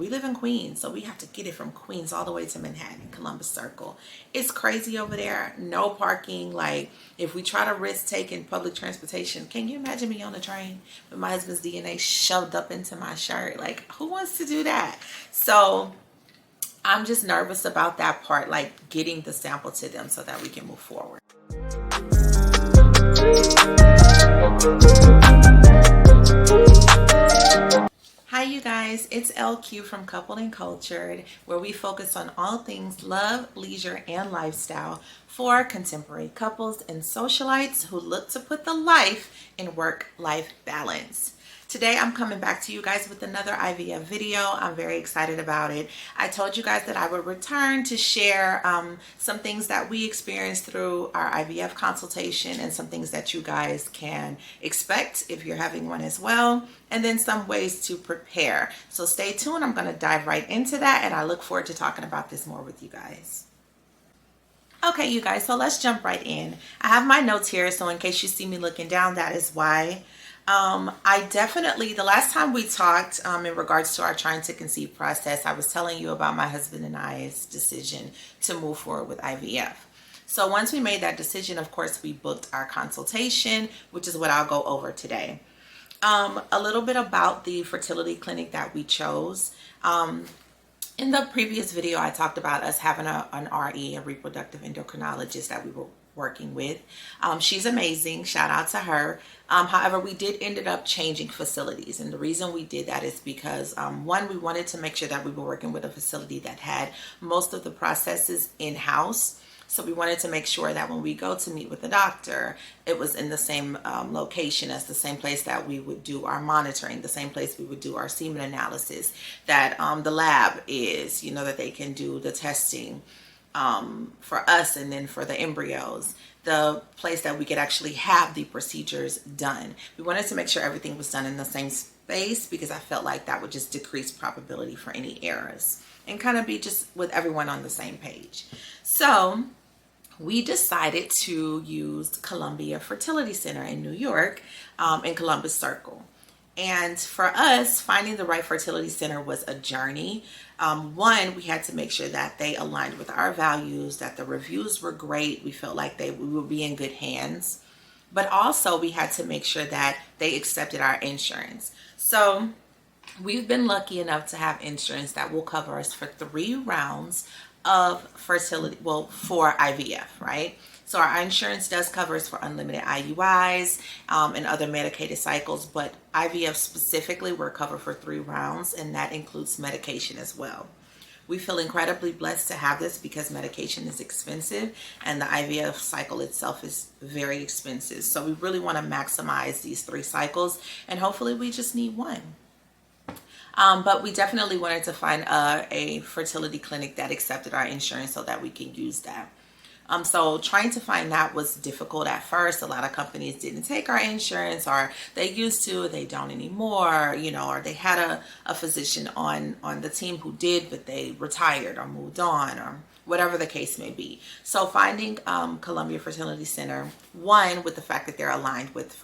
We live in Queens, so we have to get it from Queens all the way to Manhattan, Columbus Circle. It's crazy over there. No parking. Like, if we try to risk taking public transportation, can you imagine me on the train with my husband's DNA shoved up into my shirt? Like, who wants to do that? So I'm just nervous about that part, like getting the sample to them so that we can move forward. Hi you guys, it's LQ from Coupled and Cultured, where we focus on all things love, leisure, and lifestyle for contemporary couples and socialites who look to put the life in work-life balance. Today I'm coming back to you guys with another IVF video. I'm very excited about it. I told you guys that I would return to share some things that we experienced through our IVF consultation and some things that you guys can expect if you're having one as well, and then some ways to prepare. So stay tuned. I'm going to dive right into that, and I look forward to talking about this more with you guys. Okay, you guys, so let's jump right in. I have my notes here, so in case you see me looking down, that is why. I definitely, the last time we talked in regards to our trying to conceive process, I was telling you about my husband and I's decision to move forward with IVF. So once we made that decision, of course, we booked our consultation, which is what I'll go over today. A little bit about the fertility clinic that we chose. In the previous video, I talked about us having an RE, a reproductive endocrinologist that we were working with. She's amazing. Shout out to her. However, we did ended up changing facilities. And the reason we did that is because, one, we wanted to make sure that we were working with a facility that had most of the processes in-house. So we wanted to make sure that when we go to meet with the doctor, it was in the same location as the same place that we would do our monitoring, the same place we would do our semen analysis, that the lab is, you know, that they can do the testing for us and then for the embryos, the place that we could actually have the procedures done. We wanted to make sure everything was done in the same space because I felt like that would just decrease probability for any errors and kind of be just with everyone on the same page. So we decided to use Columbia Fertility Center in New York, in Columbus Circle. And for us, finding the right fertility center was a journey. One, we had to make sure that they aligned with our values, that the reviews were great. We felt like we would be in good hands. But also, we had to make sure that they accepted our insurance. So we've been lucky enough to have insurance that will cover us for 3 rounds of fertility, well, for IVF, right? So our insurance does cover us for unlimited IUIs and other medicated cycles, but IVF specifically, we're covered for 3 rounds, and that includes medication as well. We feel incredibly blessed to have this because medication is expensive and the IVF cycle itself is very expensive. So we really want to maximize these 3 cycles, and hopefully we just need 1. But we definitely wanted to find a fertility clinic that accepted our insurance so that we can use that. So trying to find that was difficult at first. A lot of companies didn't take our insurance, or they used to, they don't anymore, you know, or they had a physician on the team who did, but they retired or moved on, or whatever the case may be. So finding Columbia Fertility Center, one, with the fact that they're aligned with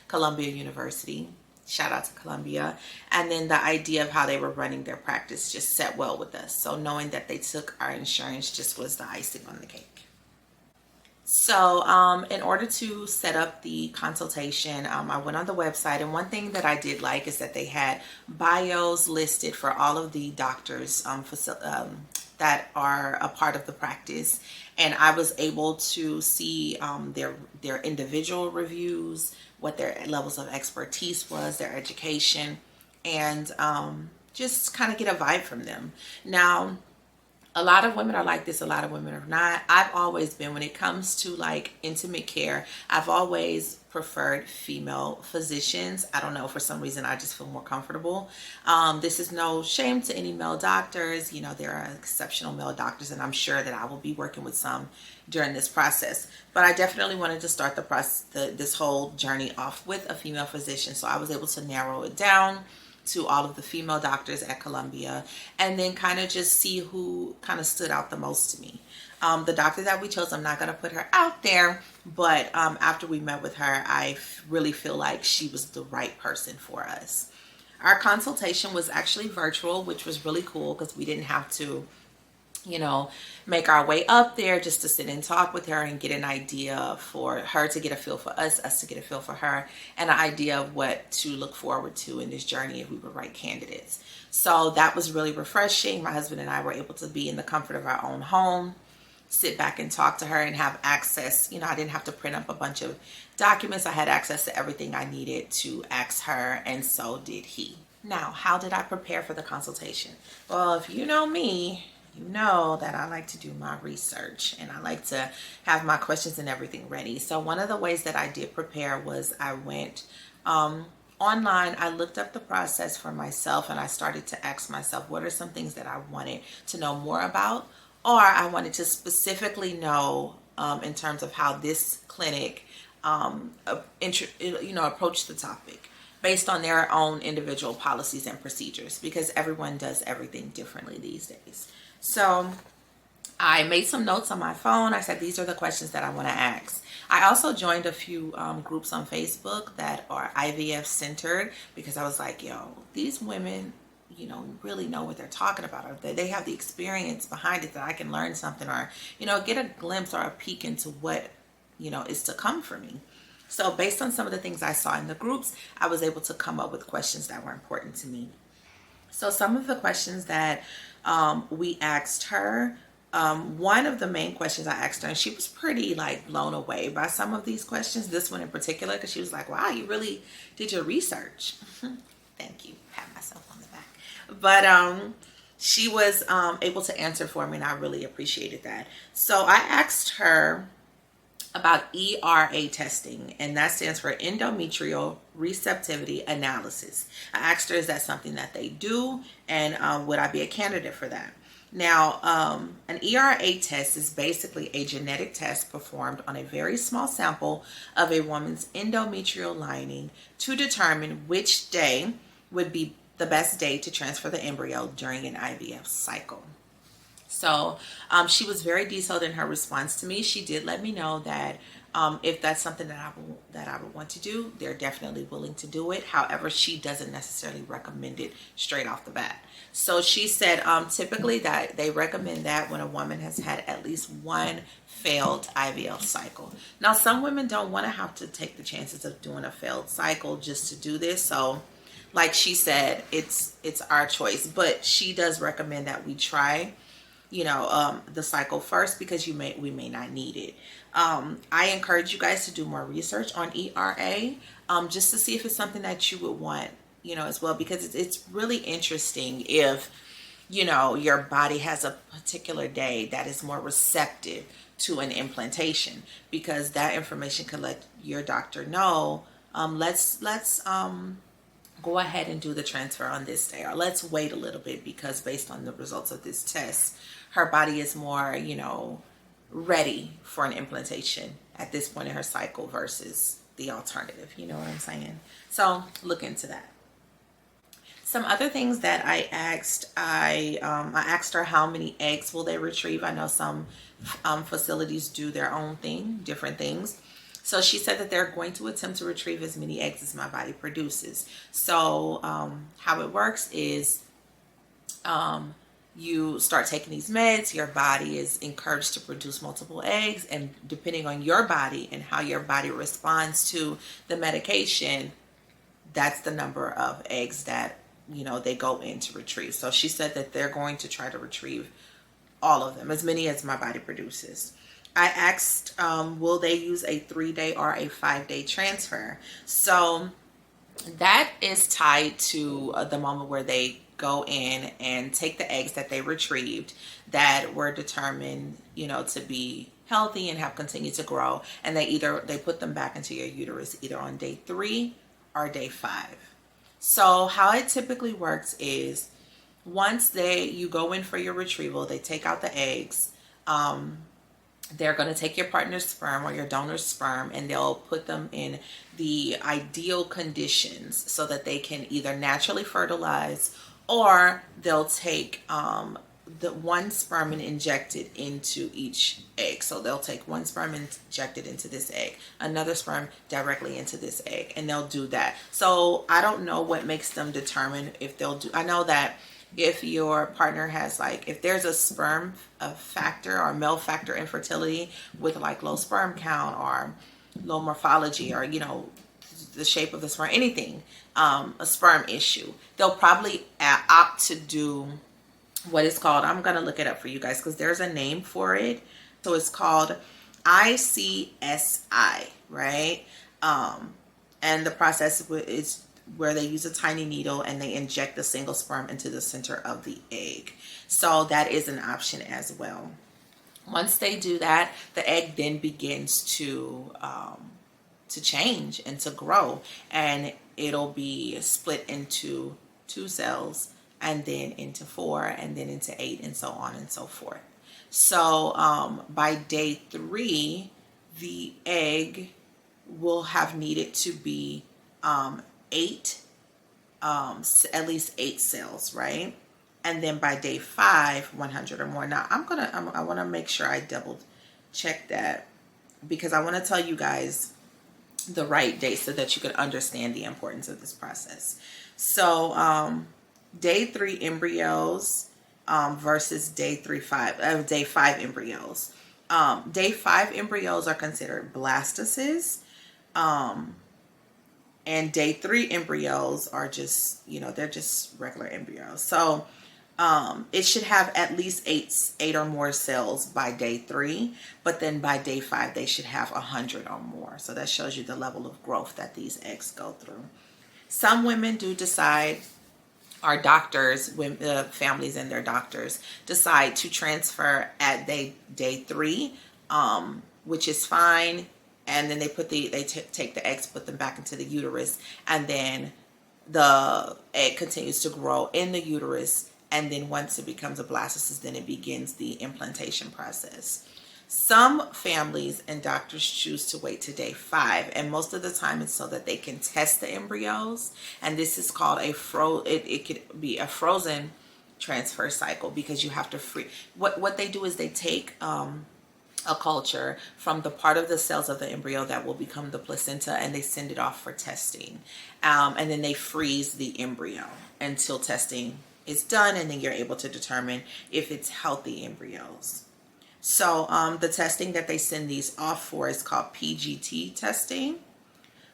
Columbia University. Shout out to Columbia. And then the idea of how they were running their practice just set well with us. So knowing that they took our insurance just was the icing on the cake. So in order to set up the consultation, I went on the website, and one thing that I did like is that they had bios listed for all of the doctors that are a part of the practice. And I was able to see their individual reviews, what their levels of expertise was, their education, and just kind of get a vibe from them. Now, a lot of women are like this, a lot of women are not. I've always been, when it comes to like intimate care, I've always preferred female physicians. I don't know, for some reason I just feel more comfortable. This is no shame to any male doctors. You know, there are exceptional male doctors, and I'm sure that I will be working with some during this process. But I definitely wanted to start this whole journey off with a female physician, so I was able to narrow it down to all of the female doctors at Columbia, and then kind of just see who kind of stood out the most to me. The doctor that we chose, I'm not going to put her out there, but after we met with her, I really feel like she was the right person for us. Our consultation was actually virtual, which was really cool because we didn't have to, you know, make our way up there just to sit and talk with her and get an idea, for her to get a feel for us to get a feel for her, and an idea of what to look forward to in this journey if we were right candidates. So that was really refreshing. My husband and I were able to be in the comfort of our own home, sit back and talk to her and have access. You know, I didn't have to print up a bunch of documents. I had access to everything I needed to ask her, and so did he. Now, how did I prepare for the consultation? Well, if you know me, you know that I like to do my research and I like to have my questions and everything ready. So one of the ways that I did prepare was I went online. I looked up the process for myself and I started to ask myself, what are some things that I wanted to know more about, or I wanted to specifically know in terms of how this clinic approached the topic based on their own individual policies and procedures, because everyone does everything differently these days. So I made some notes on my phone. I said, these are the questions that I want to ask. I also joined a few groups on Facebook that are IVF centered, because I was like, yo, these women, you know, really know what they're talking about, or they have the experience behind it that I can learn something, or, you know, get a glimpse or a peek into what, you know, is to come for me. So based on some of the things I saw in the groups, I was able to come up with questions that were important to me. So some of the questions that we asked her, one of the main questions I asked her, and she was pretty like blown away by some of these questions, this one in particular, because she was like, wow, you really did your research. Thank you. Pat myself on the back. But she was able to answer for me, and I really appreciated that. So I asked her about ERA testing, and that stands for endometrial receptivity analysis. I asked her, is that something that they do, and would I be a candidate for that? Now, an ERA test is basically a genetic test performed on a very small sample of a woman's endometrial lining to determine which day would be the best day to transfer the embryo during an IVF cycle. So she was very detailed in her response to me. She did let me know that if that's something that I would want to do, they're definitely willing to do it. However, she doesn't necessarily recommend it straight off the bat. So she said typically that they recommend that when a woman has had at least one failed IVF cycle. Now, some women don't want to have to take the chances of doing a failed cycle just to do this. So like she said, it's our choice, but she does recommend that we try, you know, the cycle first, because we may not need it. I encourage you guys to do more research on ERA, just to see if it's something that you would want, you know, as well, because it's really interesting if, you know, your body has a particular day that is more receptive to an implantation, because that information could let your doctor know, let's go ahead and do the transfer on this day, or let's wait a little bit, because based on the results of this test, her body is more, you know, ready for an implantation at this point in her cycle versus the alternative. You know what I'm saying? So look into that. Some other things that I asked, I asked her how many eggs will they retrieve. I know some facilities do their own thing, different things. So she said that they're going to attempt to retrieve as many eggs as my body produces. So how it works is you start taking these meds, your body is encouraged to produce multiple eggs, and depending on your body and how your body responds to the medication, that's the number of eggs that, you know, they go in to retrieve. So she said that they're going to try to retrieve all of them, as many as my body produces. I asked, will they use a 3-day or a 5-day transfer? So that is tied to the moment where they go in and take the eggs that they retrieved that were determined, you know, to be healthy and have continued to grow, and they put them back into your uterus either on day 3 or day 5. So how it typically works is, once you go in for your retrieval, they take out the eggs. They're going to take your partner's sperm or your donor's sperm, and they'll put them in the ideal conditions so that they can either naturally fertilize, or they'll take the one sperm and inject it into each egg. So they'll take one sperm and inject it into this egg, another sperm directly into this egg, and they'll do that. So I don't know what makes them determine if they'll do. I know that if your partner has, like, if there's a sperm factor or male factor infertility with like low sperm count or low morphology, or the shape of the sperm, anything, a sperm issue, they'll probably opt to do what is called, I'm going to look it up for you guys because there's a name for it. So it's called ICSI, right? And the process is where they use a tiny needle and they inject a single sperm into the center of the egg. So that is an option as well. Once they do that, the egg then begins to change and to grow, and it'll be split into 2 cells, and then into 4, and then into 8, and so on and so forth. So by day 3, the egg will have needed to be 8, at least 8 cells, right? And then by day 5, 100 or more. Now I want to make sure I double check that, because I want to tell you guys the right date so that you can understand the importance of this process. So day 3 embryos versus day 5 embryos. Day 5 embryos are considered blastocysts, and day 3 embryos are just, they're just regular embryos. So it should have at least 8 or more cells by day 3, but then by day 5 they should have 100 or more. So that shows you the level of growth that these eggs go through. Some women do decide, our doctors, when the families and their doctors decide to transfer at day 3, which is fine. And then they take the eggs, put them back into the uterus, and then the egg continues to grow in the uterus. And then once it becomes a blastocyst, then it begins the implantation process. Some families and doctors choose to wait to day 5, and most of the time it's so that they can test the embryos. And this is called it could be a frozen transfer cycle, because you have to what they do is they take a culture from the part of the cells of the embryo that will become the placenta, and they send it off for testing, and then they freeze the embryo until testing is done, and then you're able to determine if it's healthy embryos. So the testing that they send these off for is called PGT testing,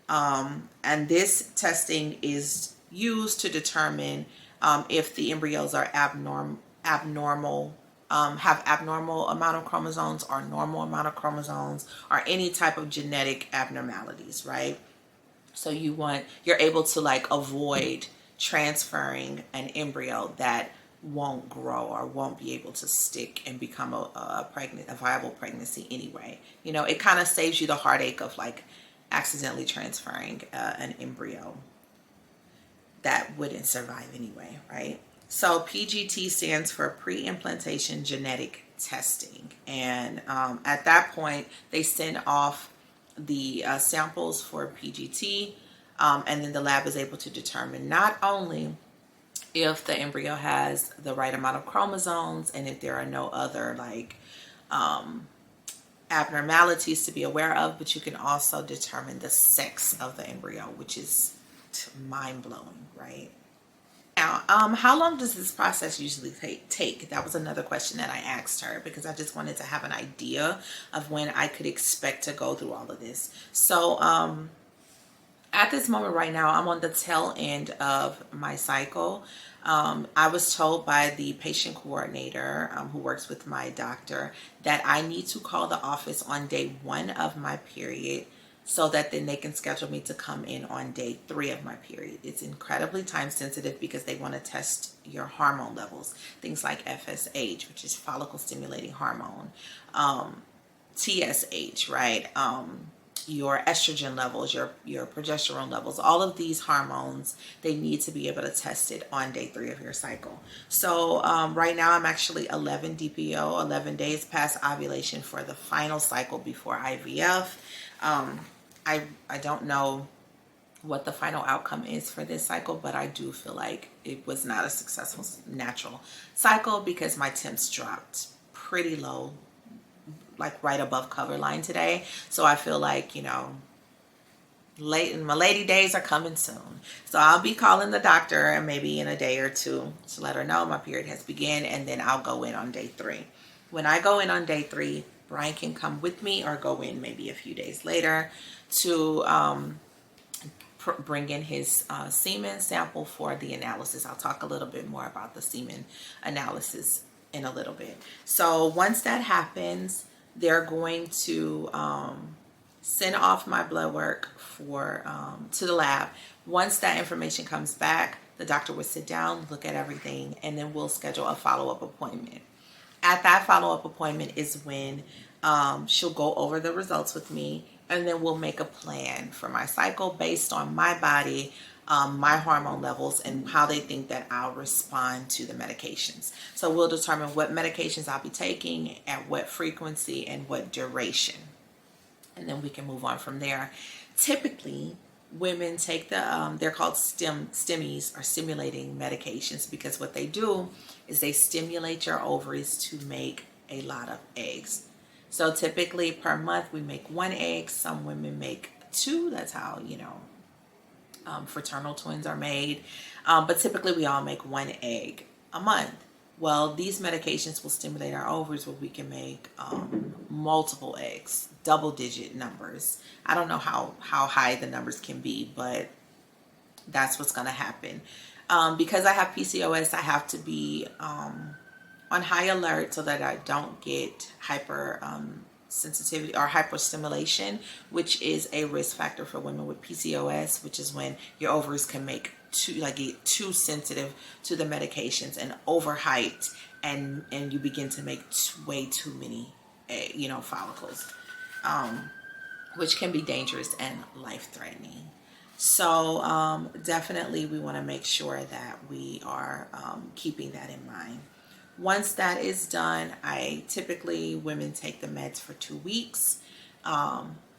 and this testing is used to determine if the embryos are abnormal, have abnormal amount of chromosomes or normal amount of chromosomes, or any type of genetic abnormalities, right? So you're able to avoid transferring an embryo that won't grow or won't be able to stick and become a viable pregnancy anyway. It kind of saves you the heartache of accidentally transferring an embryo that wouldn't survive anyway, right? So PGT stands for pre-implantation genetic testing, and at that point they send off the samples for PGT, and then the lab is able to determine not only if the embryo has the right amount of chromosomes and if there are no other abnormalities to be aware of, but you can also determine the sex of the embryo, which is mind-blowing, right? Now, how long does this process usually take? That was another question that I asked her, because I just wanted to have an idea of when I could expect to go through all of this. So at this moment right now, I'm on the tail end of my cycle. I was told by the patient coordinator who works with my doctor that I need to call the office on day 1 of my period, so that then they can schedule me to come in on day 3 of my period. It's incredibly time sensitive because they want to test your hormone levels, things like FSH, which is follicle stimulating hormone, TSH, right? Your estrogen levels, your progesterone levels, all of these hormones, they need to be able to test it on day 3 of your cycle. So right now I'm actually 11 DPO, 11 days past ovulation for the final cycle before IVF. I don't know what the final outcome is for this cycle, but I do feel like it was not a successful natural cycle because my temps dropped pretty low, like right above cover line today. So I feel like, you know, my lady days are coming soon. So I'll be calling the doctor and maybe in a day or two to let her know my period has begun, and then I'll go in on day 3. When I go in on day 3, Brian can come with me or go in maybe a few days later to bring in his semen sample for the analysis. I'll talk a little bit more about the semen analysis in a little bit. So once that happens, they're going to send off my blood work for to the lab. Once that information comes back, the doctor will sit down, look at everything, and then we'll schedule a follow-up appointment. At that follow-up appointment is when she'll go over the results with me, and then we'll make a plan for my cycle based on my body, my hormone levels, and how they think that I'll respond to the medications. So we'll determine what medications I'll be taking, at what frequency, and what duration. And then we can move on from there. Typically, women take they're called STEMIs, or stimulating medications, because what they do is they stimulate your ovaries to make a lot of eggs. So typically per month we make 1 egg. Some women make 2. That's how, you know, fraternal twins are made. But typically we all make 1 egg a month. Well, these medications will stimulate our ovaries where we can make multiple eggs, double-digit numbers. I don't know how high the numbers can be, but that's what's going to happen. Because I have PCOS, I have to be on high alert so that I don't get hyper sensitivity or hyperstimulation, which is a risk factor for women with PCOS, which is when your ovaries can make get too sensitive to the medications and overhyped, and you begin to make way too many follicles, which can be dangerous and life-threatening. So definitely we want to make sure that we are keeping that in mind. Once that is done, women take the meds for 2 weeks.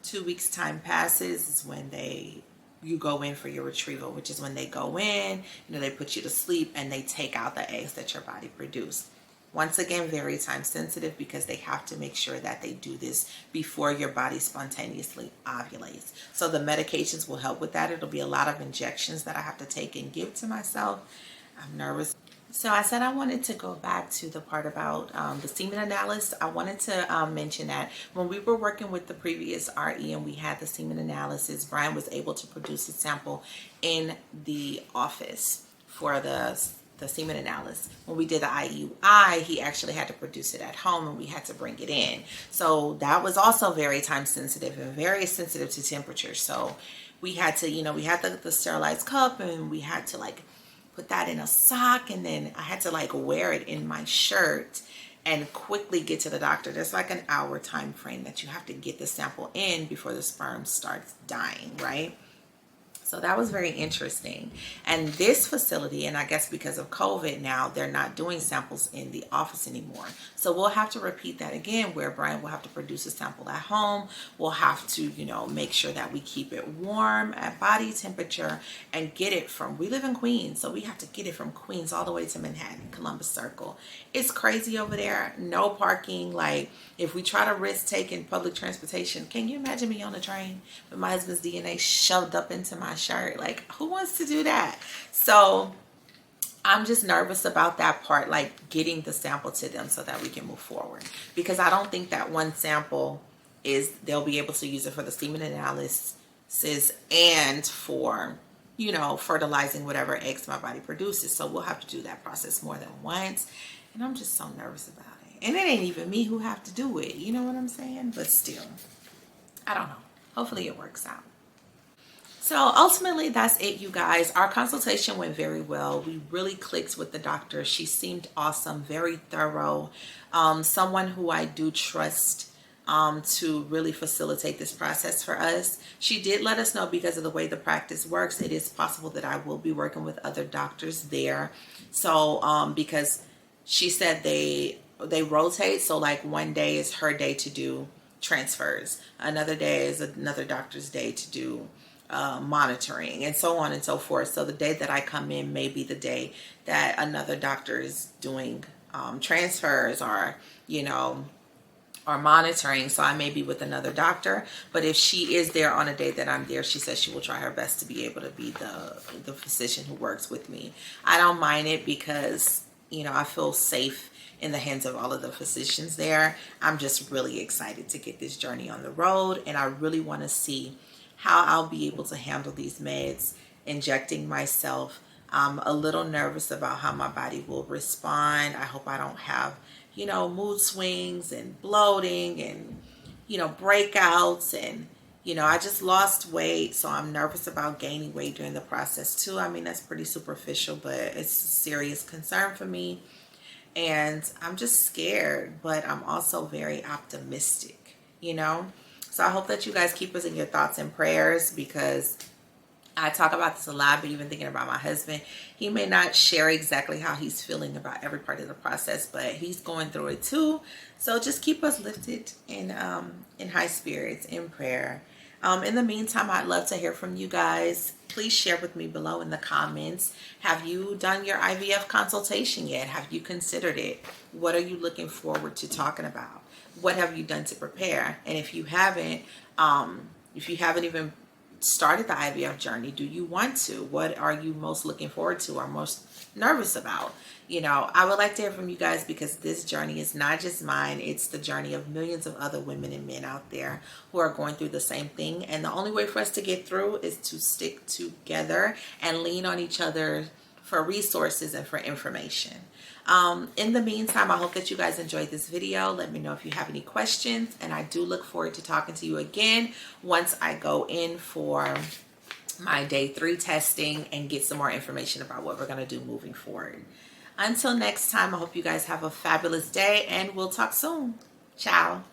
2 weeks time passes is when you go in for your retrieval, which is when they go in, they put you to sleep and they take out the eggs that your body produced. Once again, very time sensitive because they have to make sure that they do this before your body spontaneously ovulates. So the medications will help with that. It'll be a lot of injections that I have to take and give to myself. I'm nervous. So I said I wanted to go back to the part about the semen analysis. I wanted to mention that when we were working with the previous RE and we had the semen analysis, Brian was able to produce a sample in the office for the semen analysis. When we did the IUI, he actually had to produce it at home and we had to bring it in. So that was also very time sensitive and very sensitive to temperature. So we had to, we had the sterilized cup and we had to put that in a sock, and then I had to wear it in my shirt and quickly get to the doctor. There's an hour time frame that you have to get the sample in before the sperm starts dying, right? So that was very interesting. And this facility, and I guess because of COVID now, they're not doing samples in the office anymore. So we'll have to repeat that again, where Brian will have to produce a sample at home. We'll have to, make sure that we keep it warm at body temperature and get it we live in Queens, so we have to get it from Queens all the way to Manhattan, Columbus Circle. It's crazy over there. No parking. If we try to risk taking public transportation, can you imagine me on a train with my husband's DNA shoved up into my shirt? Who wants to do that? So I'm just nervous about that part, getting the sample to them so that we can move forward, because I don't think that one sample they'll be able to use it for the semen analysis and for fertilizing whatever eggs my body produces. So we'll have to do that process more than once, and I'm just so nervous about it. And it ain't even me who have to do it, you know what I'm saying? But still, I don't know. Hopefully it works out. So ultimately, that's it, you guys. Our consultation went very well. We really clicked with the doctor. She seemed awesome, very thorough, someone who I do trust to really facilitate this process for us. She did let us know, because of the way the practice works, it is possible that I will be working with other doctors there. So because she said they rotate, so one day is her day to do transfers, another day is another doctor's day to do monitoring and so on and so forth. So the day that I come in may be the day that another doctor is doing transfers or, or monitoring. So I may be with another doctor, but if she is there on a day that I'm there, she says she will try her best to be able to be the physician who works with me. I don't mind it because, I feel safe in the hands of all of the physicians there. I'm just really excited to get this journey on the road, and I really want to see how I'll be able to handle these meds, injecting myself. I'm a little nervous about how my body will respond. I hope I don't have, mood swings and bloating and, breakouts. And, I just lost weight, so I'm nervous about gaining weight during the process too. I mean, that's pretty superficial, but it's a serious concern for me. And I'm just scared, but I'm also very optimistic, So I hope that you guys keep us in your thoughts and prayers, because I talk about this a lot, but even thinking about my husband, he may not share exactly how he's feeling about every part of the process, but he's going through it too. So just keep us lifted in high spirits in prayer. In the meantime, I'd love to hear from you guys. Please share with me below in the comments. Have you done your IVF consultation yet? Have you considered it? What are you looking forward to talking about? What have you done to prepare? And if you haven't even started the IVF journey, do you want to? What are you most looking forward to or most nervous about? I would like to hear from you guys, because this journey is not just mine. It's the journey of millions of other women and men out there who are going through the same thing. And the only way for us to get through is to stick together and lean on each other for resources and for information. In the meantime, I hope that you guys enjoyed this video. Let me know if you have any questions, and I do look forward to talking to you again once I go in for my day 3 testing and get some more information about what we're going to do moving forward. Until next time, I hope you guys have a fabulous day, and we'll talk soon. Ciao.